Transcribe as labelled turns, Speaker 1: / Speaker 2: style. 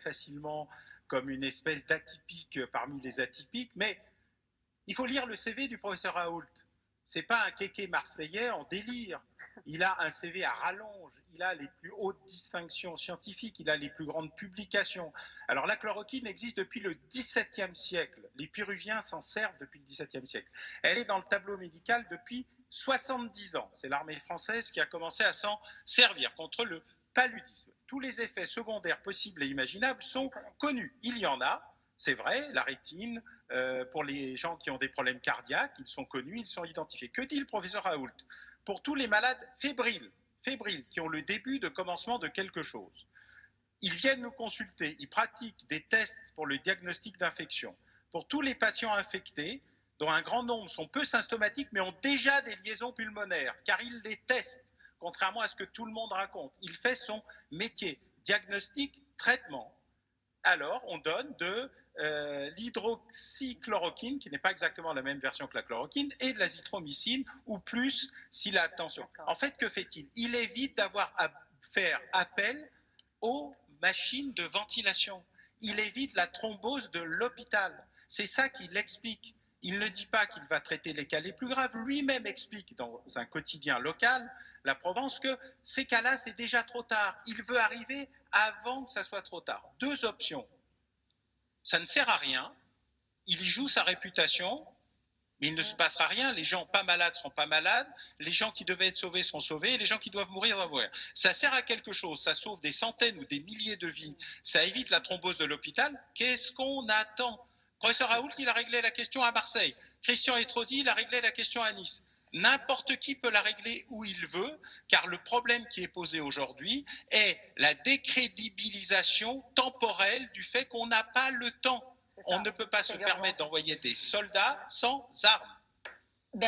Speaker 1: facilement comme une espèce d'atypique parmi les atypiques, mais il faut lire le CV du professeur Raoult. C'est pas un kéké marseillais en délire. Il a un CV à rallonge, il a les plus hautes distinctions scientifiques, il a les plus grandes publications. Alors la chloroquine existe depuis le XVIIe siècle. Les Péruviens s'en servent depuis le XVIIe siècle. Elle est dans le tableau médical depuis 70 ans. C'est l'armée française qui a commencé à s'en servir contre le paludisme. Tous les effets secondaires possibles et imaginables sont connus. Il y en a, c'est vrai, la rétine, pour les gens qui ont des problèmes cardiaques, ils sont connus, ils sont identifiés. Que dit le professeur Raoult? Pour tous les malades fébriles, qui ont le début de commencement de quelque chose, ils viennent nous consulter, ils pratiquent des tests pour le diagnostic d'infection. Pour tous les patients infectés, dont un grand nombre sont peu symptomatiques, mais ont déjà des liaisons pulmonaires, car il les teste, contrairement à ce que tout le monde raconte. Il fait son métier, diagnostic, traitement. Alors, on donne de l'hydroxychloroquine, qui n'est pas exactement la même version que la chloroquine, et de l'azithromycine, ou plus si la tension. En fait, que fait-il? Il évite d'avoir à faire appel aux machines de ventilation. Il évite la thrombose de l'hôpital. C'est ça qu'il explique. Il ne dit pas qu'il va traiter les cas les plus graves. Lui-même explique dans un quotidien local, la Provence, que ces cas-là, c'est déjà trop tard. Il veut arriver avant que ça soit trop tard. Deux options. Ça ne sert à rien. Il y joue sa réputation, mais il ne se passera rien. Les gens pas malades seront pas malades. Les gens qui devaient être sauvés seront sauvés. Et les gens qui doivent mourir vont mourir. Ça sert à quelque chose. Ça sauve des centaines ou des milliers de vies. Ça évite la thrombose de l'hôpital. Qu'est-ce qu'on attend? Professeur Raoult, il a réglé la question à Marseille. Christian Estrosi, il a réglé la question à Nice. N'importe qui peut la régler où il veut, car le problème qui est posé aujourd'hui est la décrédibilisation temporelle du fait qu'on n'a pas le temps. On ne peut pas se permettre d'envoyer des soldats sans armes.